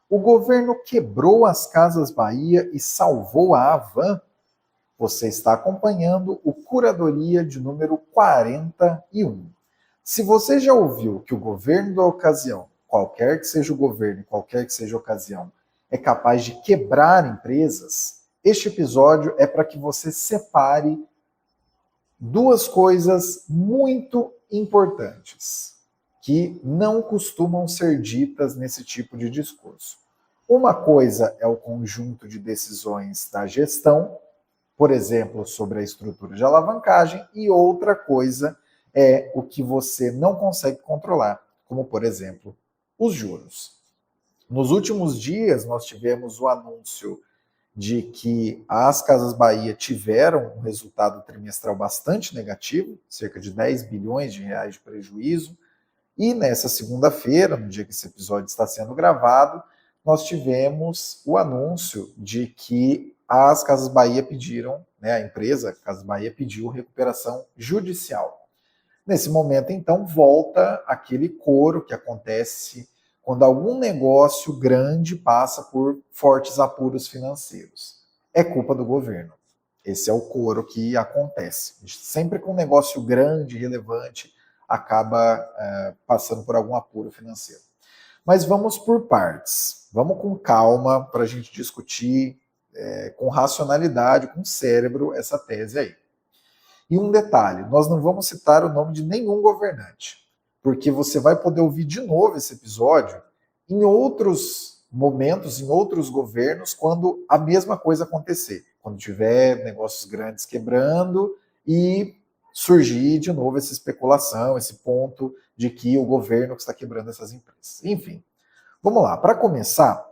O governo quebrou as Casas Bahia e salvou a Havan? Você está acompanhando o Curadoria de número 41. Se você já ouviu que o governo da ocasião, qualquer que seja o governo, qualquer que seja a ocasião, é capaz de quebrar empresas, este episódio é para que você separe duas coisas muito importantes que não costumam ser ditas nesse tipo de discurso. Uma coisa é o conjunto de decisões da gestão, por exemplo, sobre a estrutura de alavancagem, e outra coisa é o que você não consegue controlar, como, por exemplo, os juros. Nos últimos dias, nós tivemos o anúncio de que as Casas Bahia tiveram um resultado trimestral bastante negativo, cerca de 10 bilhões de reais de prejuízo, e nessa segunda-feira, no dia que esse episódio está sendo gravado, nós tivemos o anúncio de que as Casas Bahia pediram, a empresa Casas Bahia pediu recuperação judicial. Nesse momento, então, volta aquele coro que acontece quando algum negócio grande passa por fortes apuros financeiros. É culpa do governo. Esse é o coro que acontece. Sempre que um negócio grande, relevante, acaba passando por algum apuro financeiro. Mas vamos por partes. Vamos com calma para a gente discutir com racionalidade, com cérebro, essa tese aí. E um detalhe, nós não vamos citar o nome de nenhum governante, porque você vai poder ouvir de novo esse episódio em outros momentos, em outros governos, quando a mesma coisa acontecer. Quando tiver negócios grandes quebrando e surgir de novo essa especulação, esse ponto de que o governo que está quebrando essas empresas. Enfim, vamos lá. Para começar,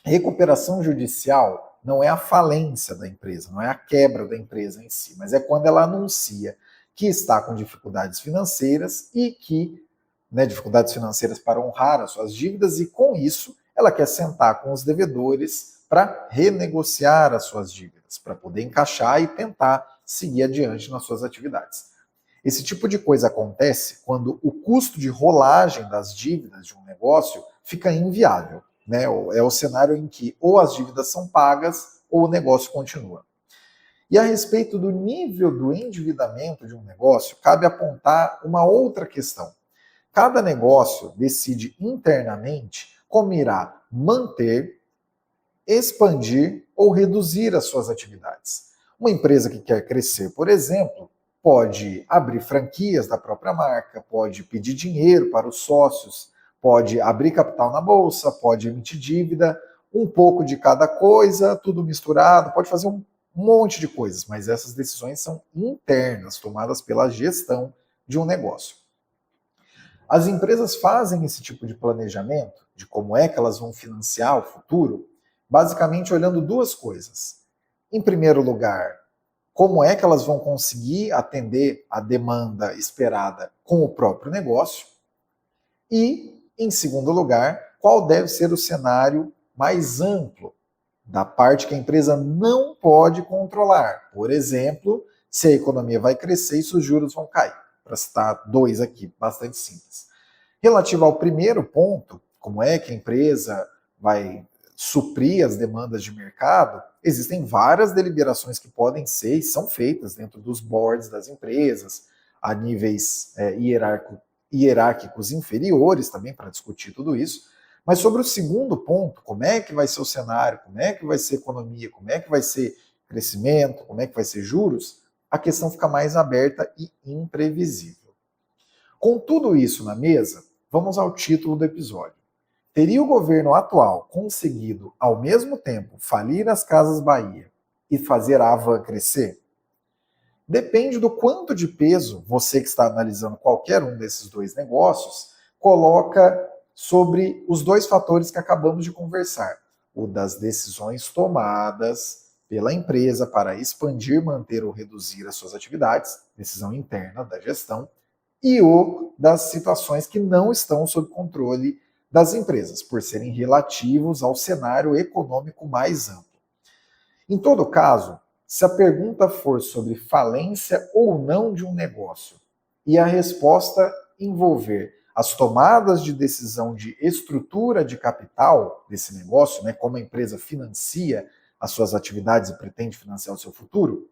recuperação judicial não é a falência da empresa, não é a quebra da empresa em si, mas é quando ela anuncia que está com dificuldades financeiras e que, dificuldades financeiras para honrar as suas dívidas, e com isso ela quer sentar com os devedores para renegociar as suas dívidas, para poder encaixar e tentar seguir adiante nas suas atividades. Esse tipo de coisa acontece quando o custo de rolagem das dívidas de um negócio fica inviável. É o cenário em que ou as dívidas são pagas ou o negócio continua. E a respeito do nível do endividamento de um negócio, cabe apontar uma outra questão. Cada negócio decide internamente como irá manter, expandir ou reduzir as suas atividades. Uma empresa que quer crescer, por exemplo, pode abrir franquias da própria marca, pode pedir dinheiro para os sócios, pode abrir capital na bolsa, pode emitir dívida, um pouco de cada coisa, tudo misturado, pode fazer um monte de coisas, mas essas decisões são internas, tomadas pela gestão de um negócio. As empresas fazem esse tipo de planejamento, de como é que elas vão financiar o futuro, basicamente olhando duas coisas. Em primeiro lugar, como é que elas vão conseguir atender a demanda esperada com o próprio negócio. E, em segundo lugar, qual deve ser o cenário mais amplo da parte que a empresa não pode controlar. Por exemplo, se a economia vai crescer e se os juros vão cair. Para citar dois aqui, bastante simples. Relativo ao primeiro ponto, como é que a empresa vai suprir as demandas de mercado, existem várias deliberações que podem ser e são feitas dentro dos boards das empresas, a níveis hierárquicos inferiores também para discutir tudo isso. Mas sobre o segundo ponto, como é que vai ser o cenário, como é que vai ser a economia, como é que vai ser crescimento, como é que vai ser juros, a questão fica mais aberta e imprevisível. Com tudo isso na mesa, vamos ao título do episódio. Teria o governo atual conseguido, ao mesmo tempo, falir as Casas Bahia e fazer a Havan crescer? Depende do quanto de peso você que está analisando qualquer um desses dois negócios coloca sobre os dois fatores que acabamos de conversar. O das decisões tomadas pela empresa para expandir, manter ou reduzir as suas atividades, decisão interna da gestão, e o das situações que não estão sob controle das empresas, por serem relativos ao cenário econômico mais amplo. Em todo caso, se a pergunta for sobre falência ou não de um negócio e a resposta envolver as tomadas de decisão de estrutura de capital desse negócio, né, como a empresa financia as suas atividades e pretende financiar o seu futuro,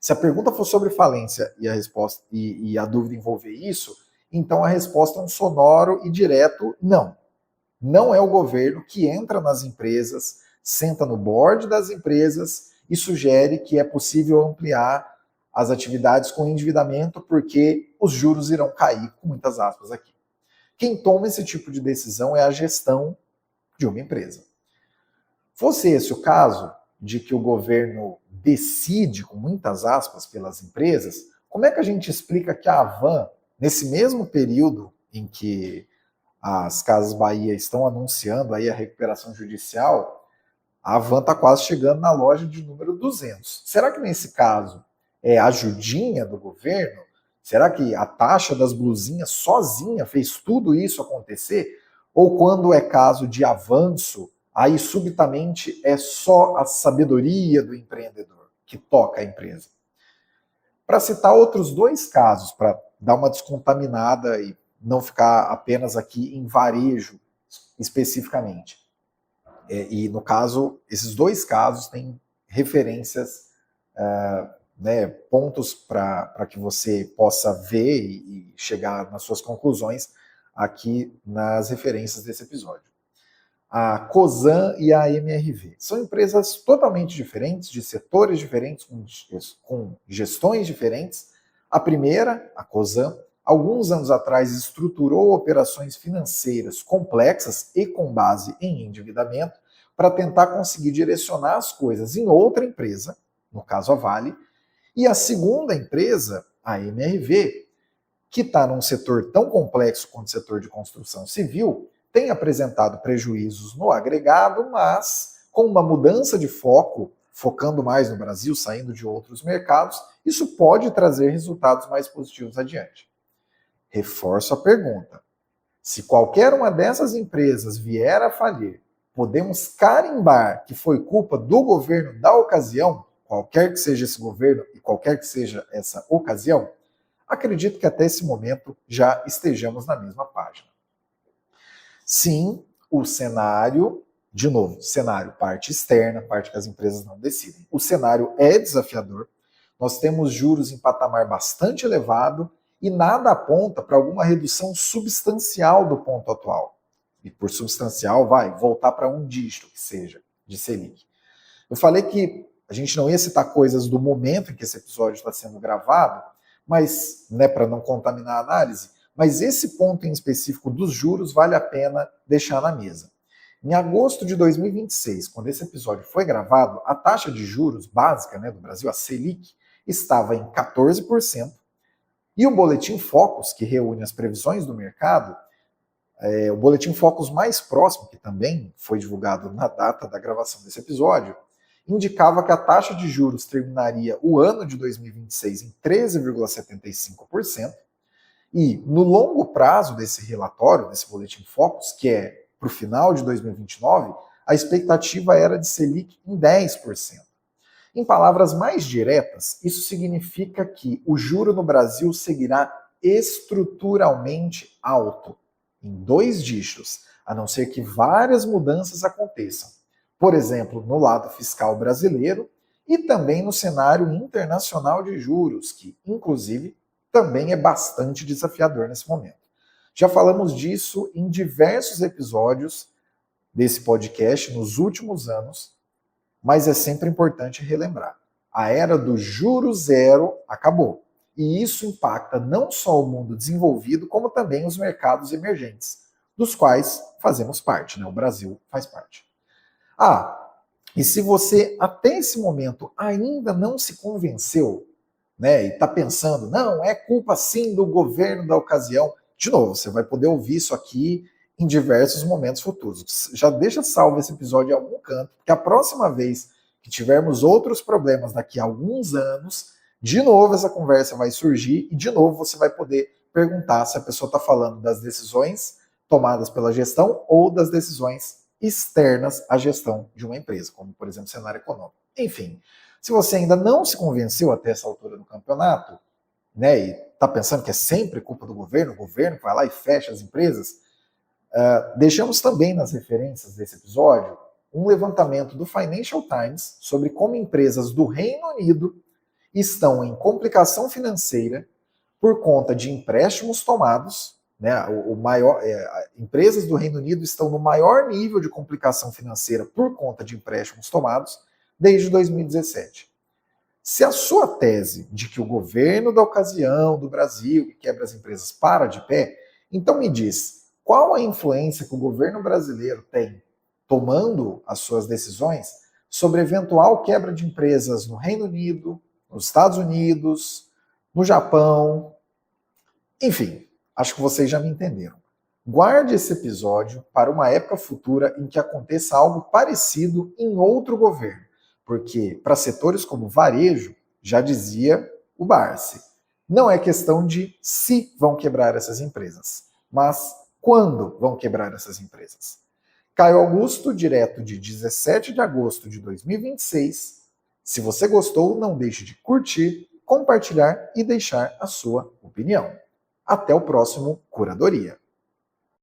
se a pergunta for sobre falência e a resposta e a dúvida envolver isso, então a resposta é um sonoro e direto não. Não é o governo que entra nas empresas, senta no board das empresas e sugere que é possível ampliar as atividades com endividamento porque os juros irão cair, com muitas aspas aqui. Quem toma esse tipo de decisão é a gestão de uma empresa. Fosse esse o caso de que o governo decide, com muitas aspas, pelas empresas, como é que a gente explica que a Havan, nesse mesmo período em que as Casas Bahia estão anunciando aí a recuperação judicial, a Havan está quase chegando na loja de número 200. Será que nesse caso é a ajudinha do governo? Será que a taxa das blusinhas sozinha fez tudo isso acontecer? Ou quando é caso de avanço, aí subitamente é só a sabedoria do empreendedor que toca a empresa? Para citar outros dois casos, para dar uma descontaminada e não ficar apenas aqui em varejo especificamente. E no caso, esses dois casos têm referências, pontos para que você possa ver e chegar nas suas conclusões aqui nas referências desse episódio. A Cosan e a MRV são empresas totalmente diferentes, de setores diferentes, com gestões diferentes. A primeira, a Cosan, alguns anos atrás estruturou operações financeiras complexas e com base em endividamento para tentar conseguir direcionar as coisas em outra empresa, no caso a Vale, e a segunda empresa, a MRV, que está num setor tão complexo quanto o setor de construção civil, tem apresentado prejuízos no agregado, mas com uma mudança de foco, focando mais no Brasil, saindo de outros mercados, isso pode trazer resultados mais positivos adiante. Reforço a pergunta: se qualquer uma dessas empresas vier a falir, podemos carimbar que foi culpa do governo da ocasião, qualquer que seja esse governo e qualquer que seja essa ocasião? Acredito que até esse momento já estejamos na mesma página. Sim, o cenário, de novo, cenário parte externa, parte que as empresas não decidem. O cenário é desafiador, nós temos juros em patamar bastante elevado e nada aponta para alguma redução substancial do ponto atual. E por substancial, vai voltar para um dígito que seja, de Selic. Eu falei que a gente não ia citar coisas do momento em que esse episódio está sendo gravado, mas, para não contaminar a análise, mas esse ponto em específico dos juros vale a pena deixar na mesa. Em agosto de 2026, quando esse episódio foi gravado, a taxa de juros básica do Brasil, a Selic, estava em 14%, e o Boletim Focus, que reúne as previsões do mercado, o Boletim Focus mais próximo, que também foi divulgado na data da gravação desse episódio, indicava que a taxa de juros terminaria o ano de 2026 em 13,75%, e no longo prazo desse relatório, desse Boletim Focus, que é para o final de 2029, a expectativa era de Selic em 10%. Em palavras mais diretas, isso significa que o juro no Brasil seguirá estruturalmente alto, em 2 dígitos, a não ser que várias mudanças aconteçam. Por exemplo, no lado fiscal brasileiro e também no cenário internacional de juros, que, inclusive, também é bastante desafiador nesse momento. Já falamos disso em diversos episódios desse podcast nos últimos anos, mas é sempre importante relembrar. A era do juro zero acabou. E isso impacta não só o mundo desenvolvido, como também os mercados emergentes, dos quais fazemos parte, o Brasil faz parte. E se você até esse momento ainda não se convenceu, e está pensando, não, é culpa sim do governo da ocasião, de novo, você vai poder ouvir isso aqui em diversos momentos futuros. Já deixa salvo esse episódio em algum canto, porque a próxima vez que tivermos outros problemas daqui a alguns anos, de novo essa conversa vai surgir e de novo você vai poder perguntar se a pessoa está falando das decisões tomadas pela gestão ou das decisões externas à gestão de uma empresa, como, por exemplo, o cenário econômico. Enfim, se você ainda não se convenceu até essa altura do campeonato, né, e está pensando que é sempre culpa do governo, o governo vai lá e fecha as empresas, deixamos também nas referências desse episódio um levantamento do Financial Times sobre como empresas do Reino Unido estão em complicação financeira por conta de empréstimos tomados, né? Empresas do Reino Unido estão no maior nível de complicação financeira por conta de empréstimos tomados desde 2017. Se a sua tese de que o governo da ocasião do Brasil que quebra as empresas para de pé, então me diz, qual a influência que o governo brasileiro tem tomando as suas decisões sobre eventual quebra de empresas no Reino Unido, nos Estados Unidos, no Japão, enfim, acho que vocês já me entenderam. Guarde esse episódio para uma época futura em que aconteça algo parecido em outro governo, porque para setores como varejo, já dizia o Barsi, não é questão de se vão quebrar essas empresas, mas quando vão quebrar essas empresas. Caio Augusto, direto de 17 de agosto de 2026. Se você gostou, não deixe de curtir, compartilhar e deixar a sua opinião. Até o próximo Curadoria.